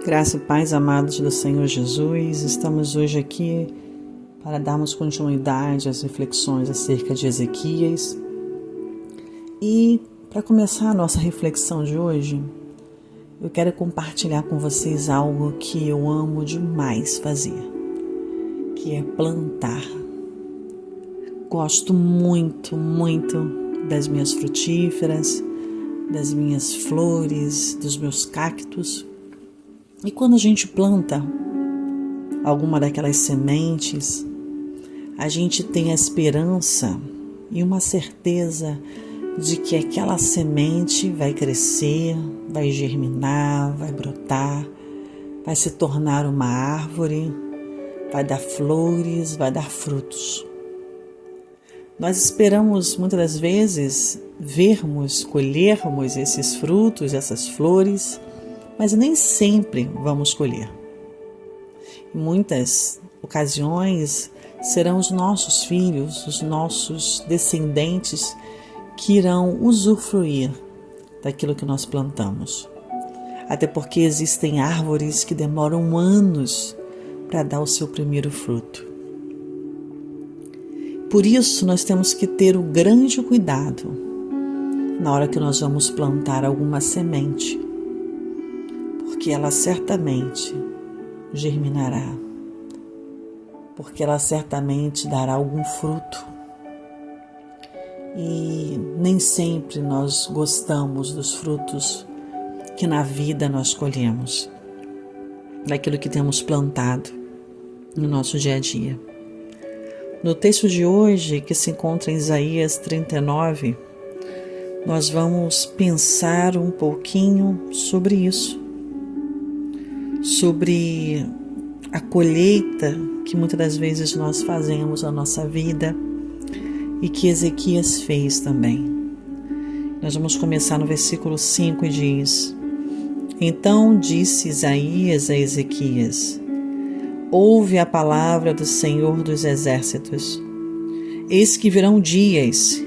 Graça e paz, amados do Senhor Jesus, estamos hoje aqui para darmos continuidade às reflexões acerca de Ezequias. E para começar a nossa reflexão de hoje, eu quero compartilhar com vocês algo que eu amo demais fazer, que é plantar. Gosto muito das minhas frutíferas, das minhas flores, dos meus cactos. E quando a gente planta alguma daquelas sementes, a gente tem a esperança e uma certeza de que aquela semente vai crescer, vai germinar, vai brotar, vai se tornar uma árvore, vai dar flores, vai dar frutos. Nós esperamos muitas das vezes colhermos esses frutos, essas flores, mas nem sempre vamos colher. Em muitas ocasiões serão os nossos filhos, os nossos descendentes que irão usufruir daquilo que nós plantamos. Até porque existem árvores que demoram anos para dar o seu primeiro fruto. Por isso nós temos que ter o grande cuidado na hora que nós vamos plantar alguma semente, porque ela certamente germinará, porque ela certamente dará algum fruto. E nem sempre nós gostamos dos frutos que na vida nós colhemos, daquilo que temos plantado no nosso dia a dia. No texto de hoje, que se encontra em Isaías 39, nós vamos pensar um pouquinho sobre isso, sobre a colheita que muitas das vezes nós fazemos na nossa vida e que Ezequias fez também. Nós vamos começar no versículo 5 e diz: Então disse Isaías a Ezequias: Ouve a palavra do Senhor dos Exércitos. Eis que virão dias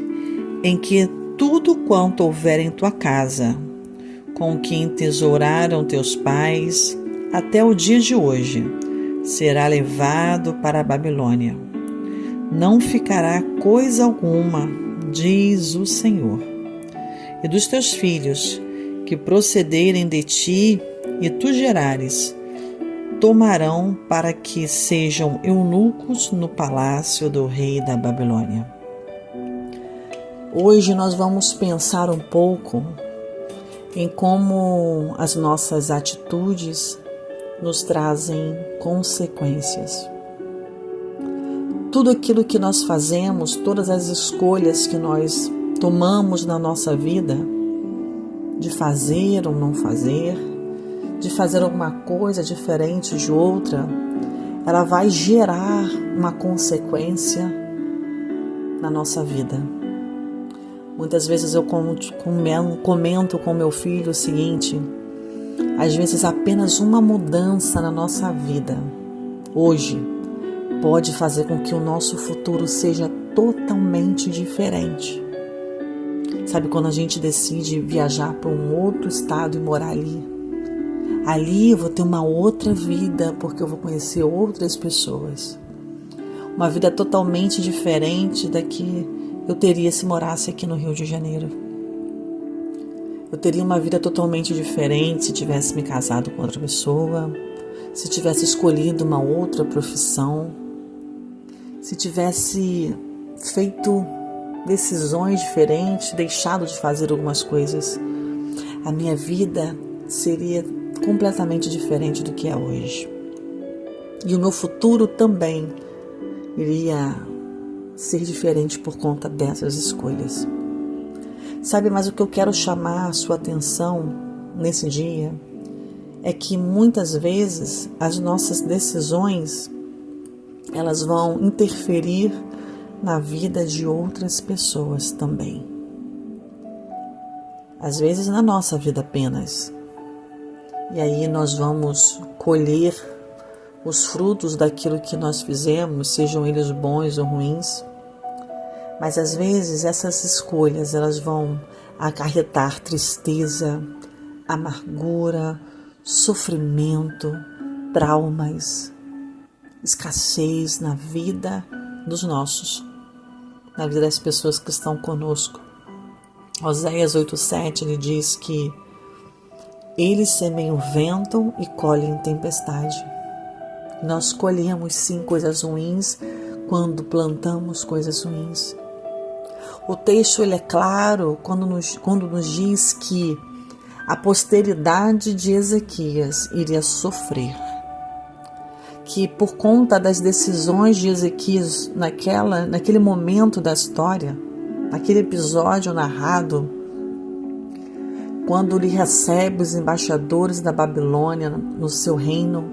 em que tudo quanto houver em tua casa, com que entesouraram teus pais, até o dia de hoje, será levado para a Babilônia. Não ficará coisa alguma, diz o Senhor. E dos teus filhos, que procederem de ti e tu gerares, tomarão para que sejam eunucos no palácio do rei da Babilônia. Hoje nós vamos pensar um pouco em como as nossas atitudes nos trazem consequências. Tudo aquilo que nós fazemos, todas as escolhas que nós tomamos na nossa vida, de fazer ou não fazer, de fazer alguma coisa diferente de outra, ela vai gerar uma consequência na nossa vida. Muitas vezes eu comento com meu filho o seguinte: às vezes apenas uma mudança na nossa vida, hoje, pode fazer com que o nosso futuro seja totalmente diferente. Sabe, quando a gente decide viajar para um outro estado e morar ali eu vou ter uma outra vida, porque eu vou conhecer outras pessoas. Uma vida totalmente diferente da que eu teria se morasse aqui no Rio de Janeiro. Eu teria uma vida totalmente diferente se tivesse me casado com outra pessoa, se tivesse escolhido uma outra profissão, se tivesse feito decisões diferentes, deixado de fazer algumas coisas. A minha vida seria completamente diferente do que é hoje. E o meu futuro também iria ser diferente por conta dessas escolhas. Sabe, mas o que eu quero chamar a sua atenção nesse dia é que muitas vezes as nossas decisões, elas vão interferir na vida de outras pessoas também. Às vezes na nossa vida apenas. E aí nós vamos colher os frutos daquilo que nós fizemos, sejam eles bons ou ruins. Mas às vezes essas escolhas, elas vão acarretar tristeza, amargura, sofrimento, traumas, escassez na vida dos nossos, na vida das pessoas que estão conosco. Oséias 8,7 ele diz que eles semeiam vento e colhem tempestade. Nós colhemos sim coisas ruins quando plantamos coisas ruins. O texto ele é claro quando nos diz que a posteridade de Ezequias iria sofrer, que por conta das decisões de Ezequias naquele momento da história, naquele episódio narrado, quando ele recebe os embaixadores da Babilônia no seu reino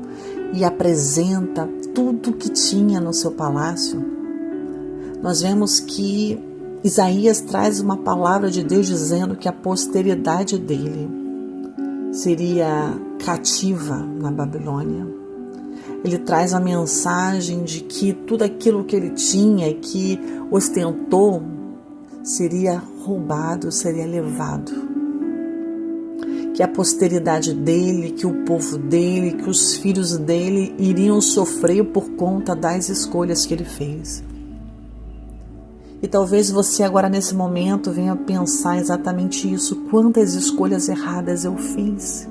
e apresenta tudo que tinha no seu palácio, nós vemos que Isaías traz uma palavra de Deus dizendo que a posteridade dele seria cativa na Babilônia. Ele traz a mensagem de que tudo aquilo que ele tinha e que ostentou seria roubado, seria levado. Que a posteridade dele, que o povo dele, que os filhos dele iriam sofrer por conta das escolhas que ele fez. E talvez você agora nesse momento venha pensar exatamente isso. Quantas escolhas erradas eu fiz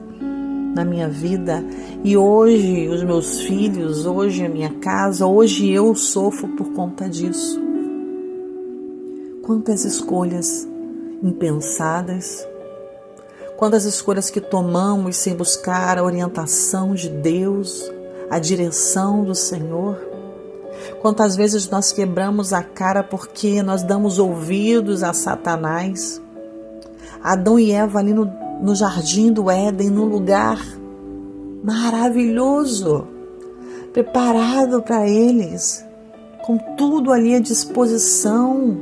na minha vida e hoje os meus filhos, hoje a minha casa, hoje eu sofro por conta disso. Quantas escolhas impensadas, quantas escolhas que tomamos sem buscar a orientação de Deus, a direção do Senhor. Quantas vezes nós quebramos a cara porque nós damos ouvidos a Satanás. Adão e Eva ali no jardim do Éden, num lugar maravilhoso, preparado para eles, com tudo ali à disposição,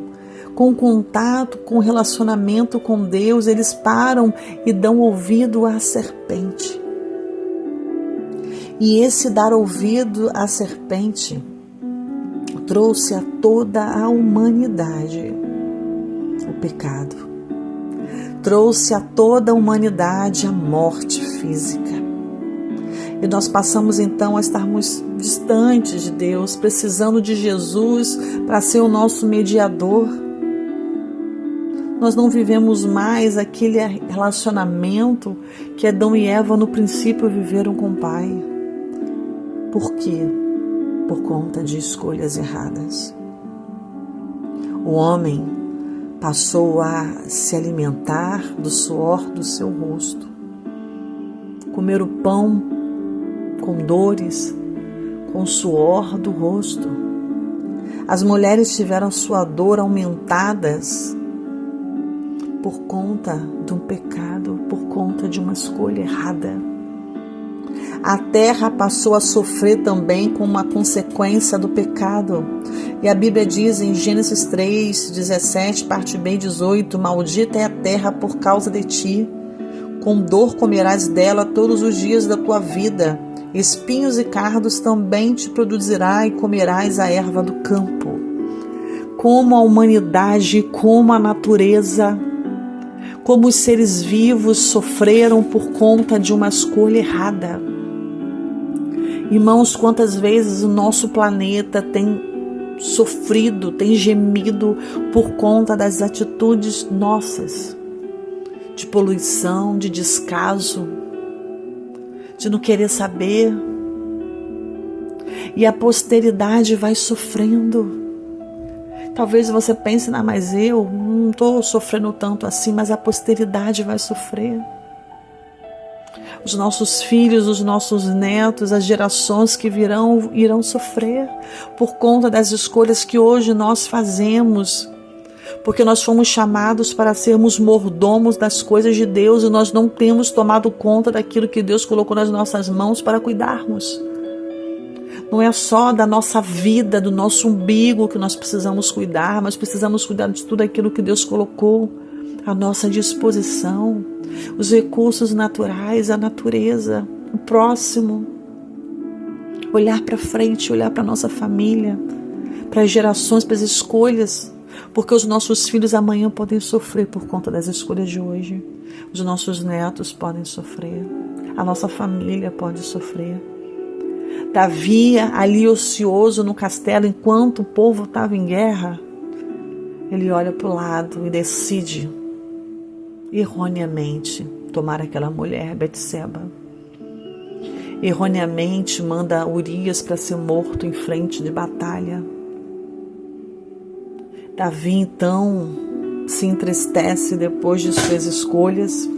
com contato, com relacionamento com Deus, eles param e dão ouvido à serpente. E esse dar ouvido à serpente trouxe a toda a humanidade o pecado. Trouxe a toda a humanidade a morte física. E nós passamos então a estarmos distantes de Deus, precisando de Jesus para ser o nosso mediador. Nós não vivemos mais aquele relacionamento que Adão e Eva no princípio viveram com o Pai. Por quê? Por conta de escolhas erradas. O homem passou a se alimentar do suor do seu rosto, comer o pão com dores, com o suor do rosto. As mulheres tiveram sua dor aumentadas por conta de um pecado, por conta de uma escolha errada. A terra passou a sofrer também com uma consequência do pecado. E a Bíblia diz em Gênesis 3, 17, parte B, 18, maldita é a terra por causa de ti. Com dor comerás dela todos os dias da tua vida. Espinhos e cardos também te produzirá e comerás a erva do campo. Como a humanidade, como a natureza, como os seres vivos sofreram por conta de uma escolha errada. Irmãos, quantas vezes o nosso planeta tem sofrido, tem gemido por conta das atitudes nossas, de poluição, de descaso, de não querer saber. E a posteridade vai sofrendo. Talvez você pense, mas eu não estou sofrendo tanto assim, mas a posteridade vai sofrer. Os nossos filhos, os nossos netos, as gerações que virão, irão sofrer por conta das escolhas que hoje nós fazemos. Porque nós fomos chamados para sermos mordomos das coisas de Deus e nós não temos tomado conta daquilo que Deus colocou nas nossas mãos para cuidarmos. Não é só da nossa vida, do nosso umbigo que nós precisamos cuidar, mas precisamos cuidar de tudo aquilo que Deus colocou à nossa disposição. Os recursos naturais, a natureza, o próximo. Olhar para frente, olhar para a nossa família, para as gerações, para as escolhas. Porque os nossos filhos amanhã podem sofrer por conta das escolhas de hoje. Os nossos netos podem sofrer. a nossa família pode sofrer. Davi, ali ocioso no castelo, enquanto o povo estava em guerra, ele olha para o lado e decide, erroneamente, tomar aquela mulher, Betseba. Erroneamente manda Urias para ser morto em frente de batalha. Davi, então, se entristece depois de suas escolhas.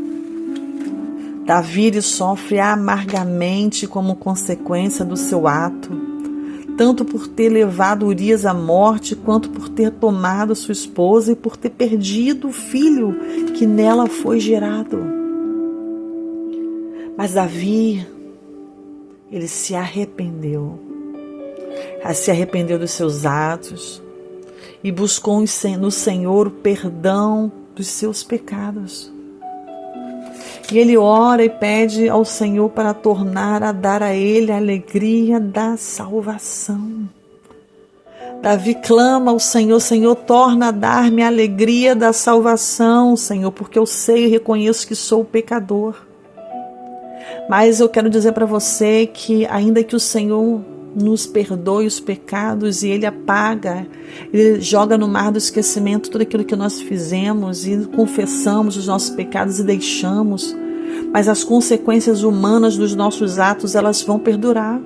Davi, ele sofre amargamente como consequência do seu ato, tanto por ter levado Urias à morte, quanto por ter tomado sua esposa e por ter perdido o filho que nela foi gerado. Mas Davi, ele se arrependeu dos seus atos e buscou no Senhor o perdão dos seus pecados. E ele ora e pede ao Senhor para tornar a dar a ele a alegria da salvação. Davi clama ao Senhor: Senhor, torna a dar-me a alegria da salvação, Senhor, porque eu sei e reconheço que sou pecador. Mas eu quero dizer para você que ainda que o Senhor nos perdoe os pecados e Ele apaga, Ele joga no mar do esquecimento tudo aquilo que nós fizemos e confessamos os nossos pecados e deixamos, mas as consequências humanas dos nossos atos, elas vão perdurar.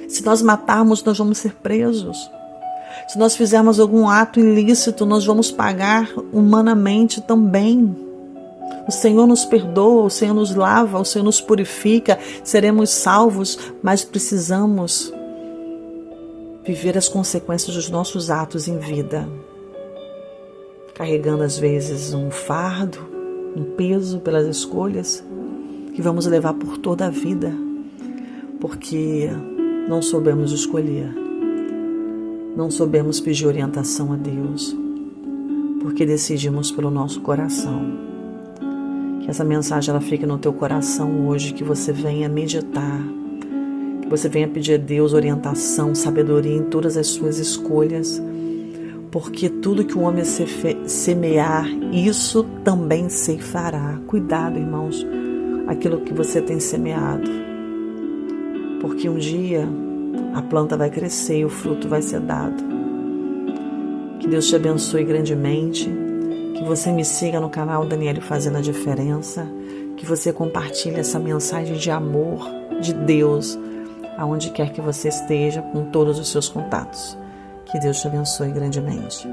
Se nós matarmos, nós vamos ser presos. Se nós fizermos algum ato ilícito, nós vamos pagar humanamente também. O Senhor nos perdoa, o Senhor nos lava, o Senhor nos purifica, seremos salvos, mas precisamos viver as consequências dos nossos atos em vida, carregando às vezes um fardo, um peso pelas escolhas que vamos levar por toda a vida, porque não soubemos escolher, não soubemos pedir orientação a Deus, porque decidimos pelo nosso coração. Que essa mensagem ela fique no teu coração hoje, que você venha meditar, que você venha pedir a Deus orientação, sabedoria em todas as suas escolhas, porque tudo que o homem semear, isso também ceifará. Cuidado, irmãos, aquilo que você tem semeado, porque um dia a planta vai crescer e o fruto vai ser dado. Que Deus te abençoe grandemente. Que você me siga no canal Daniele Fazendo a Diferença, que você compartilhe essa mensagem de amor de Deus, aonde quer que você esteja, com todos os seus contatos. Que Deus te abençoe grandemente.